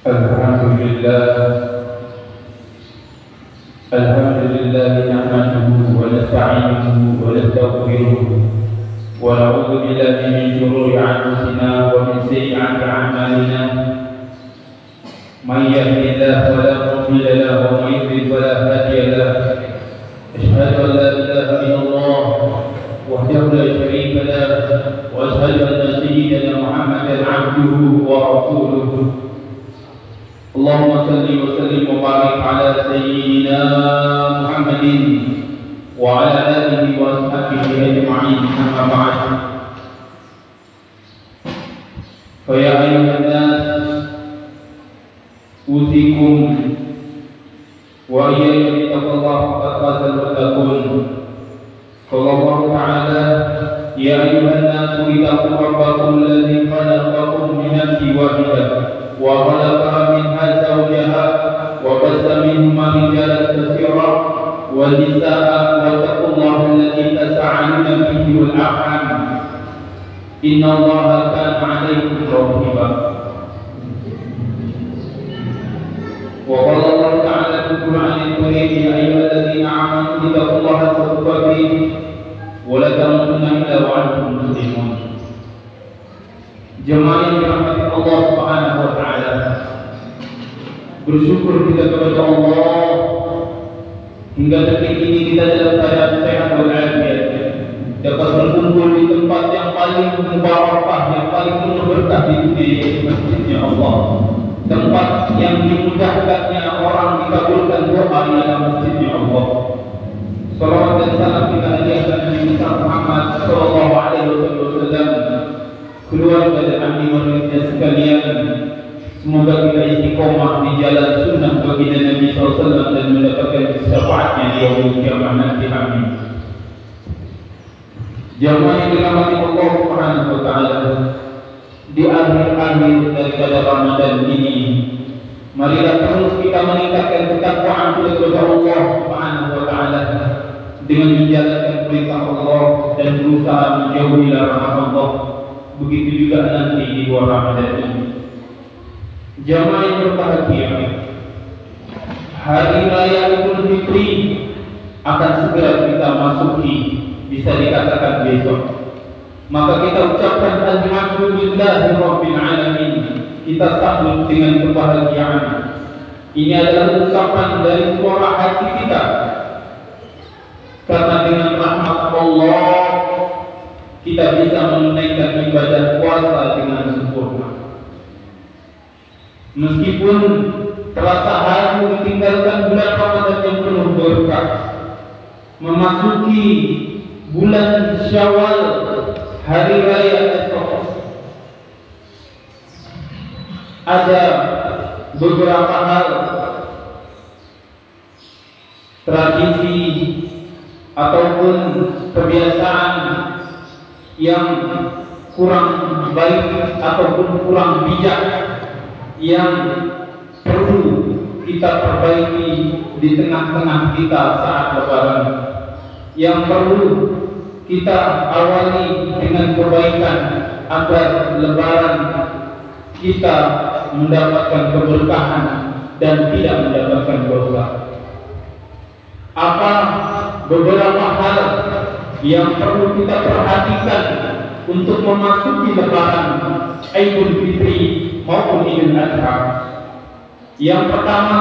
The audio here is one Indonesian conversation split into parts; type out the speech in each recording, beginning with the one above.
Alhamdulillah nahmaduhu wa nasta'inuhu wa nastaghfiruh wa na'udzu billahi min shururi anfusina wa min sayyi'ati a'malina may yahdihillahu fala mudilla lahu wa may yudlil fala hadiya lahu ashhadu an la ilaha illallah wahdahu la sharika lahu wa ashhadu anna sayyidana Muhammadan 'abduhu wa rasuluh. Allahumma salli wa sallim wa barik ala sayyidina Muhammadin wa ala alihi wa ashabihi ajma'in, amma ba'd. Fa ya ayyuhan nas usikum wa iyaya bittaqwallahi faqad fazal muttaqun. Qala Allah ta'ala ya ayyuhan nas ittaqu rabbakum alladzi khalaqakum min nafsin wahidah وخلق منها زوجها وبث منهما رجالا كثيرا ونساء واتقوا الله الذي تساءلون به والارحام ان الله كان عليكم رقيبا. وقال الله تعالى في القران الكريم يا ايها الذين امنوا اتقوا الله حق تقاته ولا تموتن الا وانتم مسلمون. Jemaah yang dirahmati Allah Subhanahu wa taala, bersyukur kita kepada Allah hingga detik ini kita dalam keadaan sehat walafiat, dapat berkumpul di tempat yang paling mubarakah, yang paling penuh berkah di dunia, yaitu masjidnya Allah, tempat yang dimudahkannya orang dikabulkan doa di dalam masjidnya Allah. Salawat dan salam kita hadirkan Nabi Muhammad sallallahu alaihi wasallam, keluarga dan ahli warisnya sekalian. Semoga kita istiqomah di jalan sunnah baginda Nabi SAW dan mendapatkan syafaatnya di yaumul qiyamah nanti. Amin. Jamaah yang dirahmati Allah Subhanahu wa taala, di akhir-akhir daripada Ramadan ini, marilah terus kita meningkatkan ketakwaan kita kepada Allah Subhanahu wa taala dengan menjalankan perintah Allah dan berusaha menjauhi larangan Allah. Begitu juga nanti di luar Ramadan ini. Jamaah yang berbahagia, hari raya Idul Fitri akan segera kita masuki, bisa dikatakan besok. Maka kita ucapkan alhamdulillahirabbil alamin. Kita sambut dengan kebahagiaan. Ini adalah ucapan dari suara hati kita, karena dengan rahmat Allah kita bisa menunaikan ibadah puasa dengan sempurna. Meskipun terasa haru ditinggalkan bulan Ramadan yang penuh berkah, memasuki bulan Syawal, hari raya esok, ada beberapa hal tradisi ataupun kebiasaan yang kurang baik ataupun kurang bijak yang perlu kita perbaiki di tengah-tengah kita saat Lebaran, yang perlu kita awali dengan kebaikan agar Lebaran kita mendapatkan keberkahan dan tidak mendapatkan dosa. Apa beberapa hal yang perlu kita perhatikan untuk memasuki Lebaran Idul Fitri maupun Idul Adha? Yang pertama,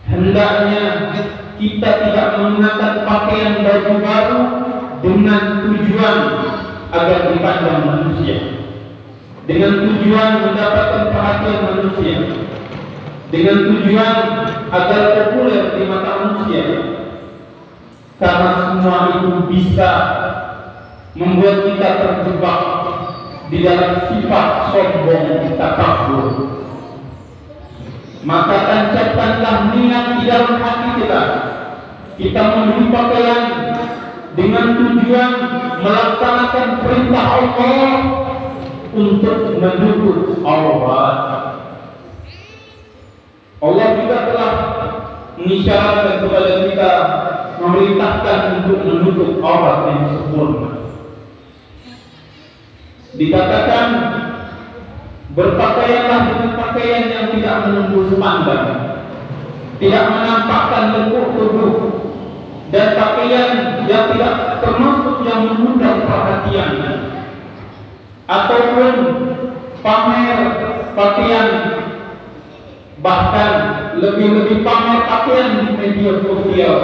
hendaknya kita tidak menggunakan pakaian baju baru dengan tujuan agar dipandang manusia, dengan tujuan mendapatkan perhatian manusia, dengan tujuan agar populer di mata manusia. Karena semua itu bisa membuat kita terjebak di dalam sifat sombong, takabur. Maka tancapkanlah niat di dalam hati kita. Kita membeli pakaian dengan tujuan melaksanakan perintah Allah untuk menutup aurat. Allah juga telah mengisyaratkan kepada kita, memerintahkan untuk menutup aurat yang sempurna. Dikatakan Berpakaianlah dengan pakaian yang tidak menembus pandang, tidak menampakkan lekuk tubuh, dan pakaian yang tidak termasuk yang mengundang perhatian, ataupun pamer pakaian, bahkan lebih-lebih pamer pakaian di media sosial.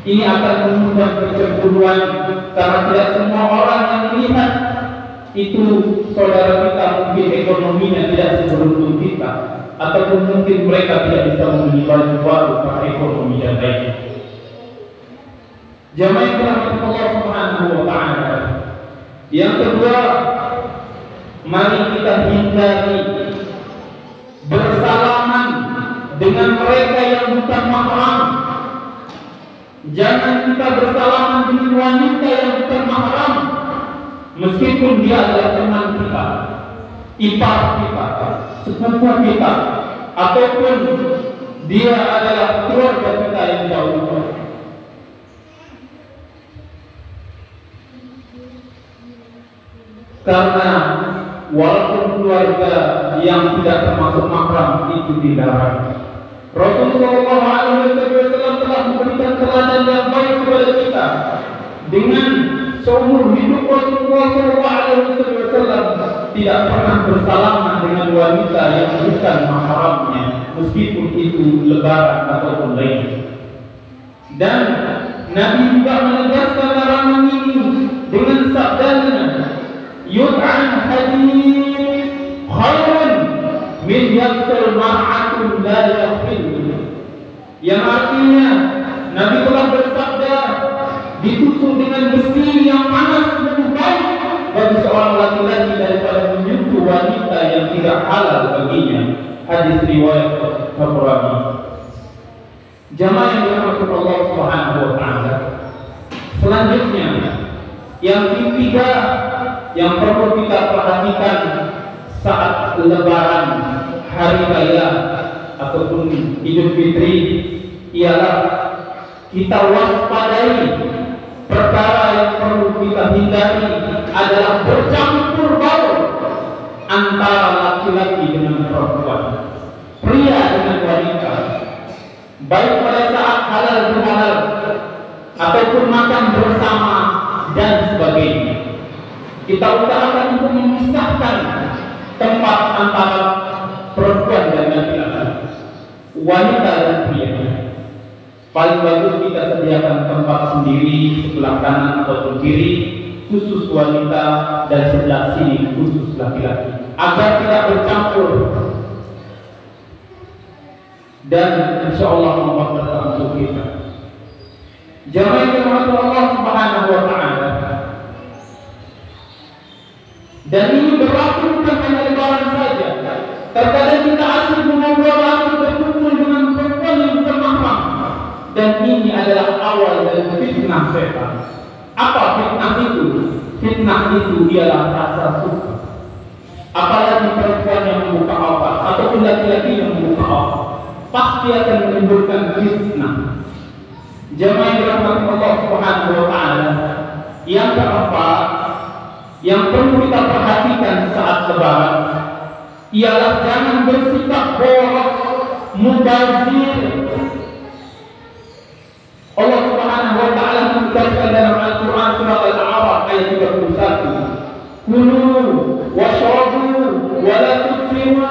Ini akan mengundang kecemburuan, karena tidak semua orang yang melihat itu saudara kita mungkin ekonominya tidak seberuntung kita, ataupun mungkin mereka tidak bisa membeli baju baru karena ekonomi dan lain. Jamaah yang dirahmati Allah Subhanahu wa taala. Yang kedua, mari kita hindari bersalaman dengan mereka yang bukan mahram. Jangan kita bersalaman dengan wanita yang bukan mahram, meskipun dia adalah teman kita, ipar kita, sepupu kita, ataupun dia adalah keluarga kita yang jauh. Karena walaupun keluarga yang tidak termasuk mahram itu dilarang, Rasulullah SAW telah memberikan teladan yang baik kepada kita. Dengan seumur hidup Rasulullah SAW tidak pernah bersalaman dengan wanita yang bukan mahramnya, meskipun itu lebaran ataupun lain. Dan Nabi juga menegaskan larangan ini dengan sabdanya, yud'an hadith khairun min yaksir ma'atun la yakhil, yang artinya Nabi telah bersabda, ditusuk dengan besi yang panas lebih baik bagi seorang laki-laki daripada menyentuh wanita yang tidak halal baginya. Hadis riwayat Tabrani. Jamaah yang dirahmati Allah Subhanahu wa taala. Selanjutnya, yang ketiga yang perlu kita perhatikan saat lebaran, hari raya ataupun Idul Fitri ialah kita waspadai perkara yang perlu kita hindari adalah bercampur baur antara laki-laki dengan perempuan, pria dengan wanita, baik pada saat halal bihalal ataupun makan bersama dan sebagainya. Kita usahakan untuk memisahkan tempat antara perempuan dan laki-laki, wanita dan pria. Paling bagus kita sediakan tempat sendiri sebelah kanan ataupun kiri khusus wanita dan sebelah sini khusus laki-laki, agar tidak bercampur dan insya Allah memperbaiki untuk kita. Jamaah yang dirahmati Allah Subhanahu wa taala. Dan ini berlaku bukan hanya lebaran saja. Terkadang kita asyik mengobrol, asyik berkumpul dengan perempuan yang bukan mahram. Dan ini adalah awal dari fitnah setan. Apa fitnah itu? Fitnah itu ialah rasa suka. Apalagi perempuan yang membuka aurat ataupun laki-laki yang membuka aurat, pasti akan menimbulkan fitnah. Jamaah yang dirahmati Allah Subhanahu wa taala. Yang keempat, yang perlu kita perhatikan saat lebaran ialah jangan bersikap boros, mubazir. Allah Subhanahu wa taala menegaskan dalam Al-Qur'an surah Al-A'raf ayat 31, kulu washrabu wa la tuksiru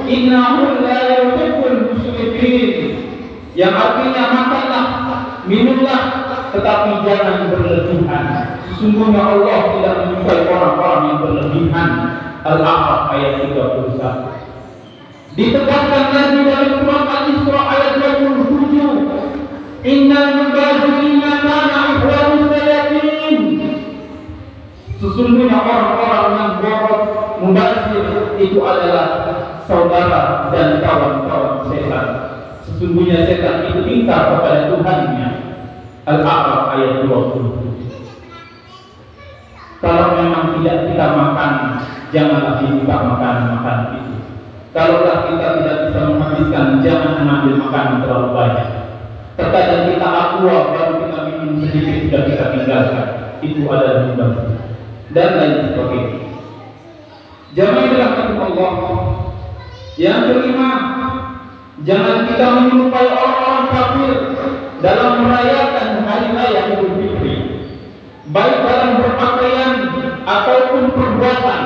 innahu la yuhibbul musyrifin, yang artinya makanlah, minumlah, tetapi jangan berlebihan. Sesungguhnya Allah tidak menyukai orang-orang yang berlebihan. Al-A'raf ayat 31. Ditegaskan lagi dalam surah Al-Isra ayat 27, innal mubazirina kana ikhwanus sayatin. Sesungguhnya orang-orang yang boros, mubazir itu adalah saudara dan kawan-kawan setan. Sesungguhnya setan itu ingkar kepada Tuhannya. Al-A'raf ayat 20. Kalau memang tidak kita makan, janganlah dibuka makanan-makanan itu. Kalaulah kita tidak bisa menghabiskan, jangan mengambil makanan terlalu banyak. Terkadang kita aqua baru kita minum sedikit sudah kita tinggalkan. Itu adalah mubazir dan lain sebagainya. Jamaah yang dirahmati Yang kelima, jangan kita menyerupai orang-orang kafir dalam merayakan hari raya Idul Fitri, baik dalam berpakaian ataupun perbuatan.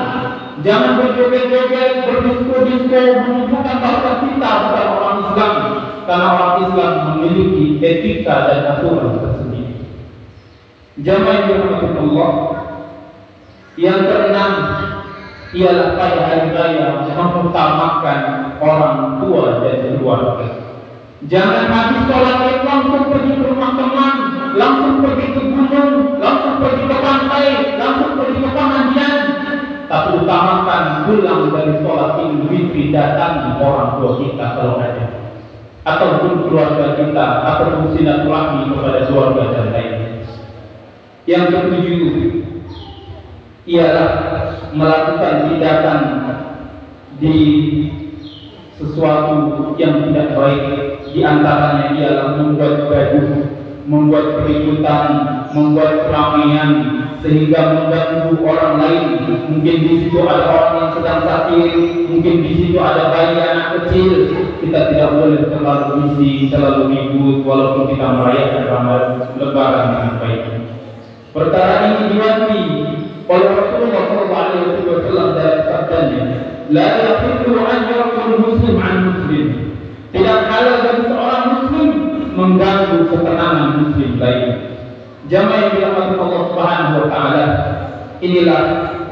Jangan berjoget-joget, berdisko-disko, menunjukkan bahwa kita bukan orang Islam, karena orang Islam memiliki etika dan aturan tersendiri. Jamaah yang dirahmati Allah, yang keenam ialah pada hari raya mengutamakan orang tua dan keluarga. Jangan habis sholat Id langsung pergi ke rumah teman, langsung pergi ke gunung, langsung pergi ke pantai, langsung pergi ke pengajian, tapi utamakan pulang dari sholat Idul Fitri datangi orang tua kita kalau ada, ataupun keluarga kita, ataupun silaturahmi kepada keluarga dan lainnya. Yang ketujuh ialah melakukan tindakan di sesuatu yang tidak baik. Di antaranya ialah membuat gaduh, membuat keributan, membuat keramaian sehingga mengganggu orang lain. Mungkin di situ ada orang yang sedang sakit, mungkin di situ ada bayi anak kecil. Kita tidak boleh terlalu bising, terlalu ribut walaupun kita merayakan Lebaran dengan baik. Perkara ini diwanti oleh Rasulullah SAW dalam sabdanya, la yahillu an yarful muslim an muslim. Tidak halal bagi seorang muslim mengganggu ketenangan muslim lain. Jamaah yang dirahmati Allah Subhanahu wa taala, inilah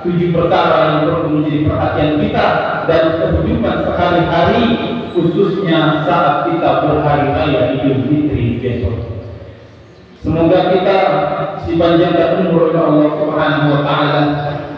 7 perkara yang perlu menjadi perhatian kita dalam kehidupan sehari-hari, khususnya saat kita berhari raya Idul Fitri besok. Semoga kita dipanjangkan umur oleh Allah Subhanahu wa taala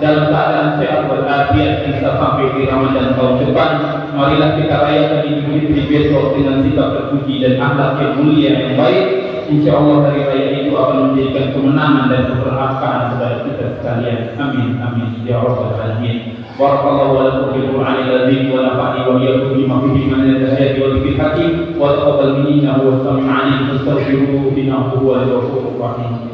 dalam keadaan sehat walafiat bisa sampai di Ramadan tahun depan. Marilah kita rayakan Idul Fitri besok dengan sikap terpuji dan akhlak yang mulia yang baik. Insyaallah hari raya itu akan menjadikan kemenangan dan keberkahan kepada kita sekalian. Amin amin ya rabbal alamin. Barakallahu wa lakum fil Qur'anil azim wa nafa'ani wa iyyakum bima fihi min al-ayati wa dhikril hakim wa taqabbal minna wa sami' 'alaykum wastaghfiruhu innahu huwal ghafurur rahim.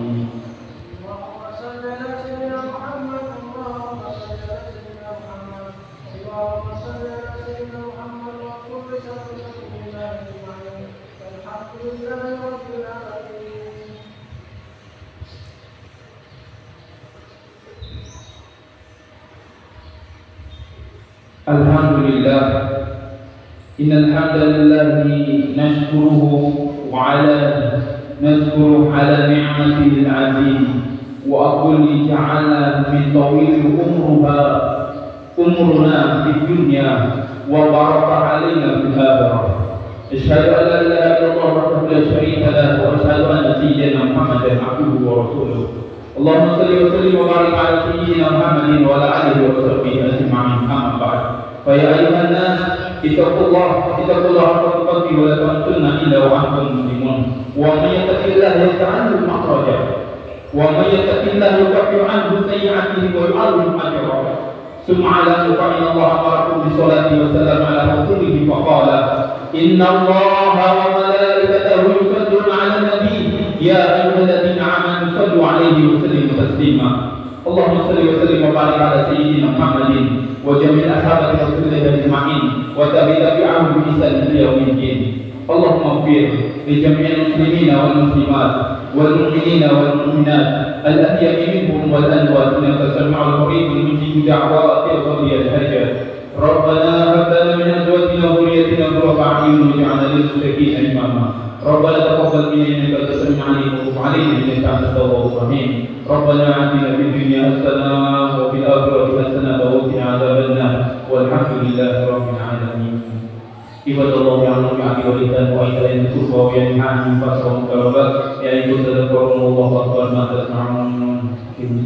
Alhamdulillah, innal hamdalillah nashkuruhu wa nashkuru ala ni'matihi al-'azim wa aqul ja'ala min tawil umruna fid dunya wa baraka 'alaina fil akhirah. Asyhadu an la ilaha illallah wahdahu la syarika lahu wa asyhadu anna sayyidina Muhammadan 'abduhu wa rasuluh. Allahumma salli wa sallim wa barik ala sayyidina Muhammadin wa ala alihi wa sahbihi ajma'in. Amma ba'd. Fa ya ayyuhan nas ittaqullaha haqqa tuqatih wa la tamutunna illa wa antum muslimun. Wa may yattaqillaha yaj'al lahu makhraja wa may yattaqillaha yukaffir 'anhu sayyi'atihi wa yu'adhim ajrahu. Summa 'ala fa'inna Allah amarakum bi sholati wa salam 'ala rasulihi fa qala inna Allaha wa malaikatahu yusalluna 'alan nabi ya ayyuhalladzina amanu sallu 'alaihi wa sallimu taslima. Allahumma salli wa sallim wa barik ala sayyidina Muhammadin wa jami'i ashabi Rasulillah ajma'in wa tabi'ahum bi ihsan ila yaumil din. Allahumma ighfir li jami'il muslimina wal muslimat wal mu'minina wal mu'minat al-ahya'i minhum wal amwat innaka sami'ul qaribun mujib da'wati qadiyal hajat. Rabbana hab lana min azwajina wa dhurriyyatina qurrata a'yun waj'alna lil muttaqina imama. Rabbana taqabbal minna innaka antas sami'ul 'alim wa tub 'alaina innaka antat tawwabur rahim. Rabbana atina fid dunya hasanah wa fil akhirati hasanah wa qina adzabannar. Walhamdulillahi rabbil alamin. Ibadallah ya'lamu bi'aqidatihi wa ilayhi al-qurba wa yanha'u fasawun karabat ya ayyuhalladzina amanu Allahu akbar ma tasma'un. Inna